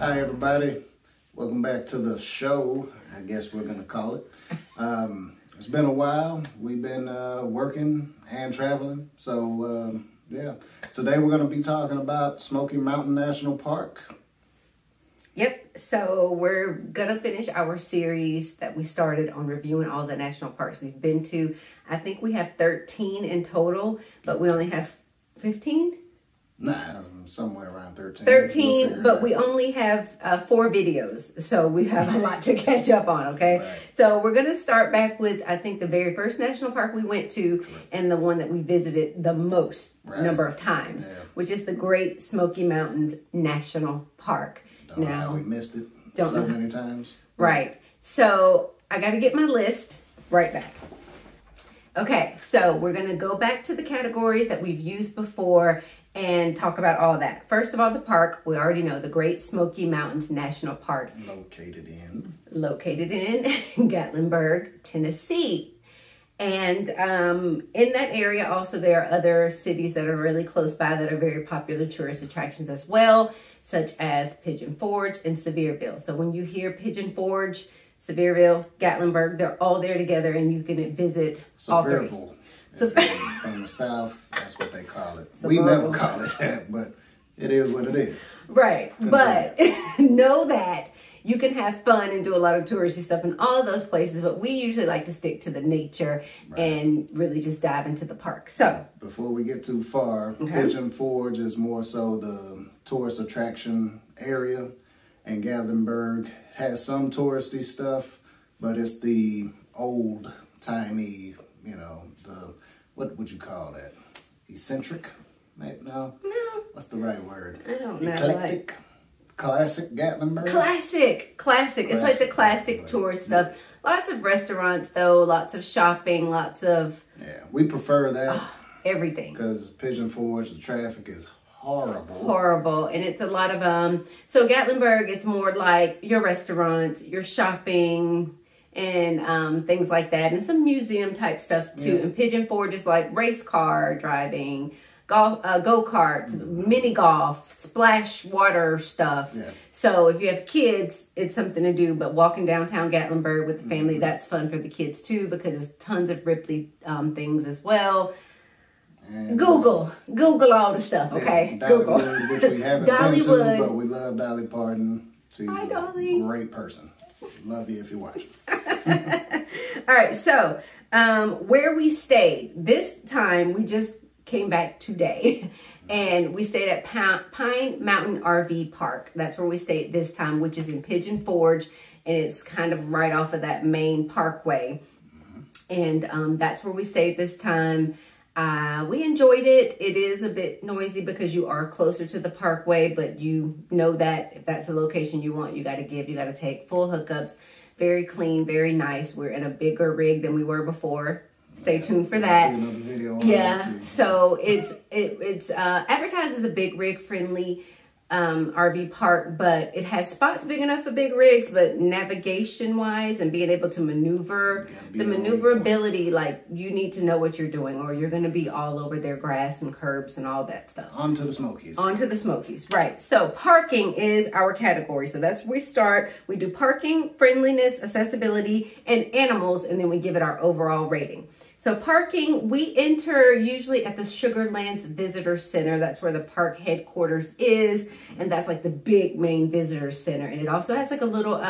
Hi everybody, welcome back to the show, I guess we're gonna call it. It's been a while. We've been working and traveling, so yeah. Today we're gonna be talking about Smoky Mountain National Park. Yep, so we're gonna finish our series that we started on reviewing all the national parks we've been to. I think we have 13 in total, but we only have 15? Nah, somewhere around 13. 13, but we only have 4 videos, so we have a lot to catch up on, okay? Right. So we're going to start back with, I think, the very first national park we went to, and the one that we visited the most number of times, which is the Great Smoky Mountains National Park. Don't know how we missed it many times. Right. So I got to get my list right back. Okay, so we're going to go back to the categories that we've used before and talk about all that. First of all, the park, we already know, the Great Smoky Mountains National Park. Located in Gatlinburg, Tennessee. And in that area also there are other cities that are really close by that are very popular tourist attractions as well, such as Pigeon Forge and Sevierville. So when you hear Pigeon Forge, Sevierville, Gatlinburg, they're all there together and you can visit all three. So, from the south, that's what they call it. We never call it that, but it is what it is. Right. But know that you can have fun and do a lot of touristy stuff in all of those places, but we usually like to stick to the nature and really just dive into the park. So before we get too far, Pigeon Forge is more so the tourist attraction area, and Gatlinburg has some touristy stuff, but it's the old-timey, you know, what would you call that? Eccentric? Maybe, no? No. What's the right word? I don't know. Eclectic? Classic Gatlinburg? Classic. It's like the classic tourist stuff. Lots of restaurants, though. Lots of shopping. Lots of... Yeah, we prefer that. Everything. Because Pigeon Forge, the traffic is horrible. Horrible. And it's a lot of... So Gatlinburg, it's more like your restaurants, your shopping... and things like that, and some museum type stuff too. And Pigeon Forge is like race car driving, golf, go-karts, mini golf, splash water stuff. So if you have kids, it's something to do. But walking downtown Gatlinburg with the family, that's fun for the kids too, because there's tons of Ripley things as well. And Google all the stuff, okay? Google. Which we haven't been to, but we love Dolly Parton. She's a great person. Love you if you're watching. All right, so where we stayed this time, we just came back today, and we stayed at Pine Mountain RV Park. That's where we stayed this time, which is in Pigeon Forge, and it's kind of right off of that main parkway. And that's where we stayed this time. We enjoyed it. It is a bit noisy because you are closer to the parkway, but you know that if that's the location you want, you got to take full hookups. Very clean, very nice. We're in a bigger rig than we were before. Stay tuned for that. So it's advertised as a big rig friendly RV park, but it has spots big enough for big rigs, but navigation wise and being able to maneuver, the maneuverability, like you need to know what you're doing or you're going to be all over their grass and curbs and all that stuff. Onto the Smokies. Onto the Smokies, right. So parking is our category. So that's where we start. We do parking, friendliness, accessibility, and animals, and then we give it our overall rating. So parking, we enter usually at the Sugarlands Visitor Center. That's where the park headquarters is. And that's like the big main visitor center. And it also has like a little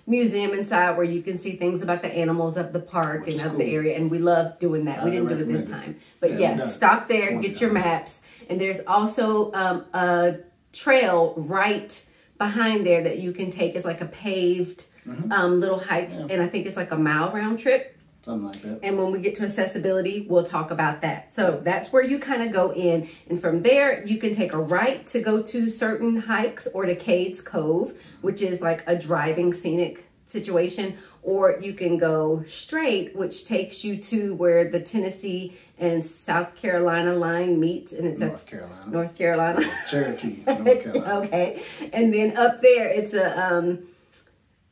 museum inside where you can see things about the animals of the park and of the area. And we love doing that. We didn't do it this time. But yes, stop there, get your maps. And there's also a trail right behind there that you can take. It's like a paved little hike. And I think it's like a mile round trip. Something like that. And when we get to accessibility, we'll talk about that. So that's where you kind of go in. And from there, you can take a right to go to certain hikes or to Cades Cove, which is like a driving scenic situation. Or you can go straight, which takes you to where the Tennessee and South Carolina line meets. And it's North Carolina. Cherokee, North Carolina. Okay. And then up there,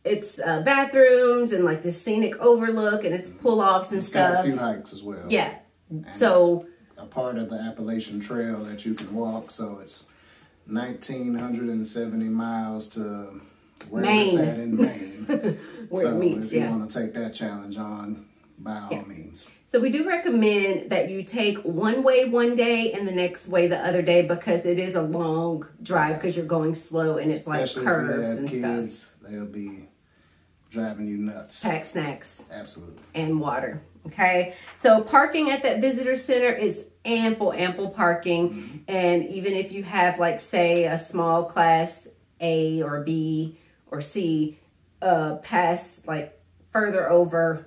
it's bathrooms and like the scenic overlook, and it's pull-offs and stuff. Got a few hikes as well. Yeah. And so a part of the Appalachian Trail that you can walk, so it's 1,970 miles to where Maine. it's at in Maine. Where So it meets, if you yeah. want to take that challenge on, by all means. So we do recommend that you take one way one day and the next way the other day, because it is a long drive because you're going slow and it's Especially like curves if you have and kids, stuff. they'll be driving you nuts. Pack snacks. Absolutely. And water. Okay. So parking at that visitor center is ample parking. And even if you have, like, say, a small class A or B or C, pass, like, further over,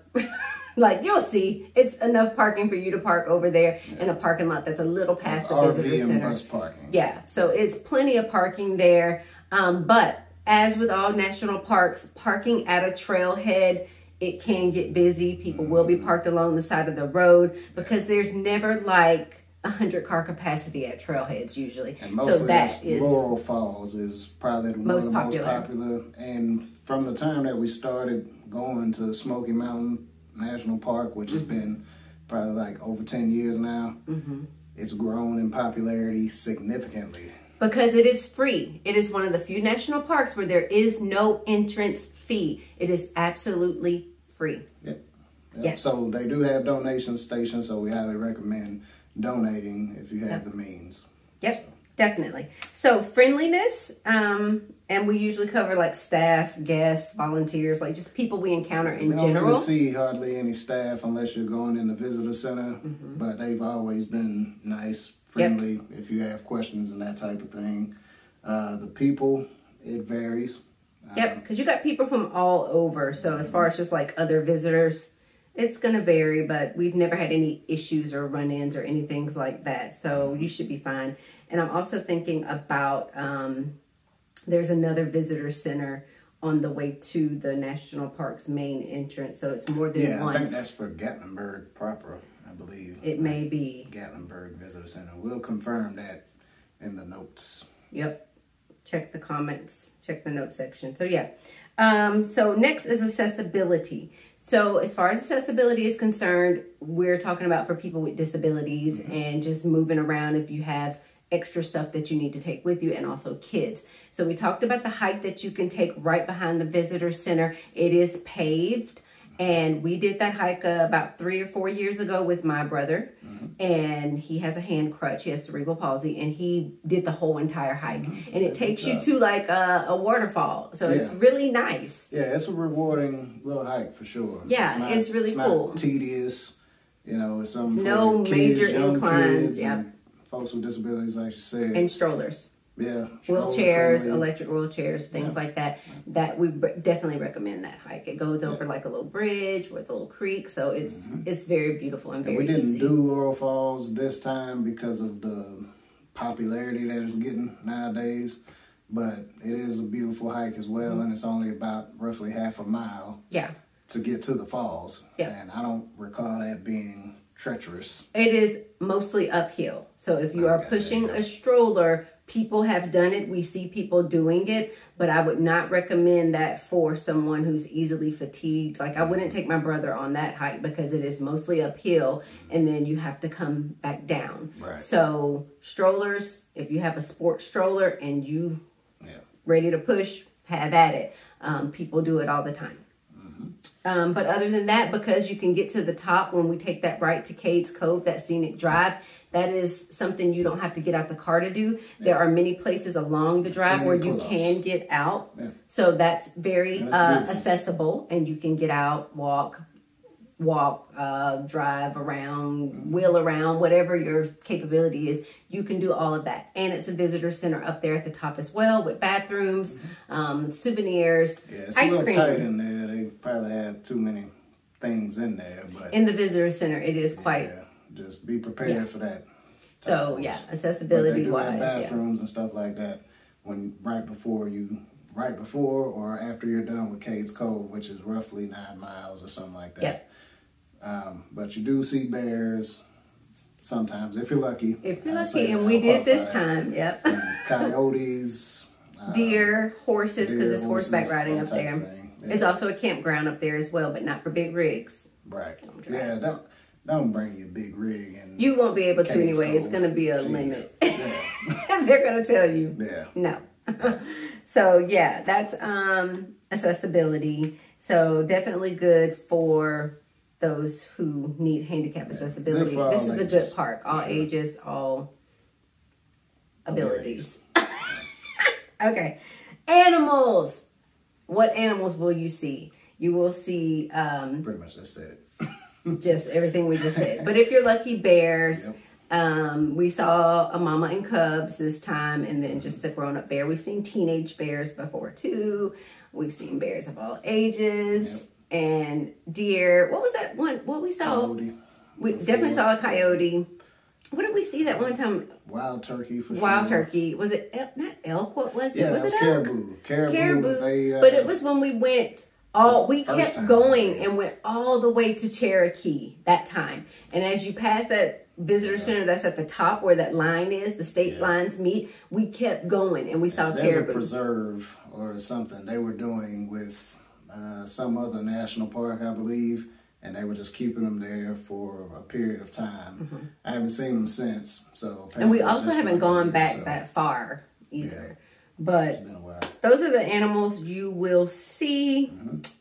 like, you'll see it's enough parking for you to park over there in a parking lot that's a little past the visitor RV center. and bus parking. Yeah, so it's plenty of parking there. But as with all national parks, parking at a trailhead, it can get busy. People will be parked along the side of the road because there's never like 100-car capacity at trailheads usually. And mostly so that is Laurel Falls is probably the most most popular. popular. And from the time that we started going to Smoky Mountain National Park, which has been probably like over 10 years now, it's grown in popularity significantly. Because it is free. It is one of the few national parks where there is no entrance fee. It is absolutely free. Yep. Yes. So they do have donation stations, so we highly recommend donating if you have the means. Yep, definitely. So friendliness, and we usually cover like staff, guests, volunteers, like just people we encounter in general. We don't really see hardly any staff unless you're going in the visitor center, but they've always been nice, friendly, if you have questions and that type of thing. The people, it varies. Yep, because you got people from all over. So as far as just like other visitors, it's going to vary, but we've never had any issues or run-ins or anything like that. So you should be fine. And I'm also thinking about, there's another visitor center on the way to the national park's main entrance. So it's more than one. I think that's for Gatlinburg proper, I believe. It may be. Gatlinburg Visitor Center. We'll confirm that in the notes. Yep. Check the comments, check the notes section. So yeah. So next is accessibility. So as far as accessibility is concerned, we're talking about for people with disabilities and just moving around if you have extra stuff that you need to take with you, and also kids. So we talked about the hike that you can take right behind the visitor center. It is paved, and we did that hike about 3 or 4 years ago with my brother, and he has a hand crutch. He has cerebral palsy, and he did the whole entire hike, and it takes you to like a waterfall. So it's really nice. Yeah, it's a rewarding little hike for sure. Yeah, it's really cool. Not tedious. You know, it's something no for kids, major young inclines. kids, Yeah. and folks with disabilities, like you said. And strollers. Yeah. Wheelchairs, electric wheelchairs, things like that. That we definitely recommend that hike. It goes over like a little bridge with a little creek, so it's very beautiful and very we didn't easy. do Laurel Falls this time because of the popularity that it's getting nowadays, but it is a beautiful hike as well, and it's only about roughly half a mile. Yeah. To get to the falls. Yeah. And I don't recall that being treacherous. It is mostly uphill. So if you are pushing a stroller, people have done it. We see people doing it, but I would not recommend that for someone who's easily fatigued. Like I wouldn't take my brother on that hike because it is mostly uphill and then you have to come back down. Right. So strollers, if you have a sports stroller and you ready to push, have at it. People do it all the time. But other than that, because you can get to the top when we take that right to Cades Cove, that scenic drive, that is something you don't have to get out the car to do. There are many places along the drive where you can get out. So that's very accessible, and you can get out, walk, drive around, wheel around, whatever your capability is, you can do all of that. And it's a visitor center up there at the top as well with bathrooms, souvenirs, it's ice a little cream. tight in there. They probably have too many things in there, but In the visitor center, it is quite. Just be prepared for that. So accessibility wise, bathrooms and stuff like that when right before or after you're done with Cades Cove, which is roughly 9 miles or something like that. But you do see bears sometimes if you're lucky. And we did this time. Yep. Coyotes, deer, horses, because it's horseback horses, riding that up type there. of thing. Yeah. It's also a campground up there as well, but not for big rigs. Right. Don't bring your big rig and you won't be able to Cades anyway. It's Cove. going to be a Jeez. limit. Yeah. they're going to tell you no. So yeah, that's accessibility. So definitely good for those who need handicap accessibility. This is a good park. All ages, all abilities. Okay. Animals. What animals will you see? You will see... pretty much just said it. Just everything we just said. But if you're lucky, bears. We saw a mama and cubs this time, and then just a grown-up bear. We've seen teenage bears before too. We've seen bears of all ages and deer. What was that one? What we saw? Coyote. We definitely saw a coyote. What did we see that one time? Wild turkey for sure. Wild turkey. Was it not elk? What was it? Yeah, was it was it caribou. Caribou. But it was when we went. We kept going and went all the way to Cherokee that time. And as you pass that visitor center that's at the top where that line is, the state lines meet, we kept going and we saw There's caribou. a preserve or something they were doing with some other national park, I believe, and they were just keeping them there for a period of time. I haven't seen them since. And we also haven't gone back that far either. But those are the animals you will see.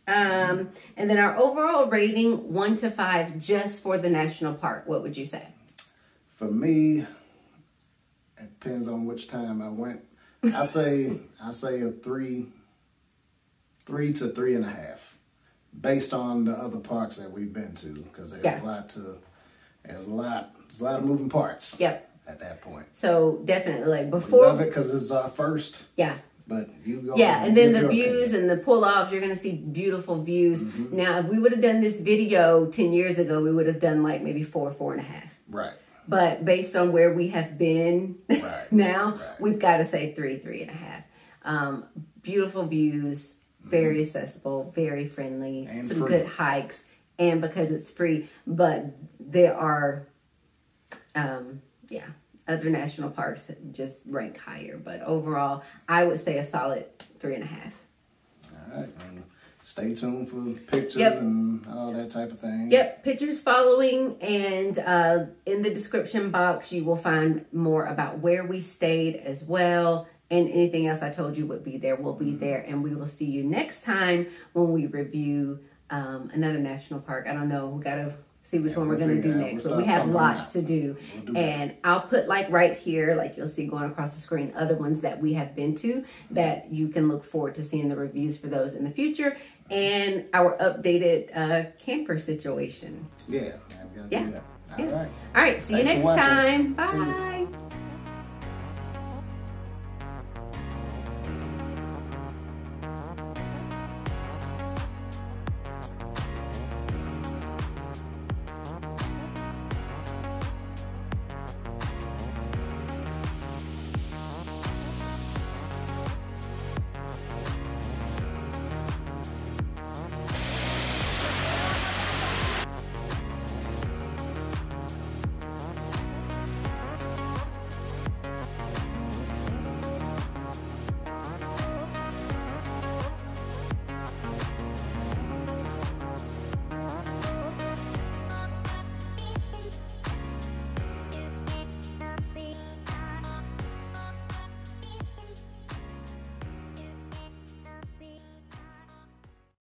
And then our overall rating, 1 to 5, just for the national park. What would you say? For me, it depends on which time I went. I say a 3 to 3.5, based on the other parks that we've been to, because there's a lot of moving parts. At that point. So definitely, like before. We love it because it's our first. But you go. And then the views and the pull-offs, you're going to see beautiful views. Now, if we would have done this video 10 years ago, we would have done like maybe 4.5. Right. But based on where we have been now, we've got to say 3.5. Beautiful views, very accessible, very friendly, and some good hikes, and because it's free. But there are, other national parks that just rank higher. But overall, I would say a solid 3.5. All right. And stay tuned for pictures and all that type of thing. Pictures following. And in the description box, you will find more about where we stayed as well. And anything else I told you would be there will be there. And we will see you next time when we review another national park. I don't know. We got to see which one we're going to do next. But we have lots to do. And I'll put like right here, like you'll see going across the screen, other ones that we have been to that you can look forward to seeing the reviews for those in the future. And our updated camper situation. Yeah. All right. See you next time. Bye.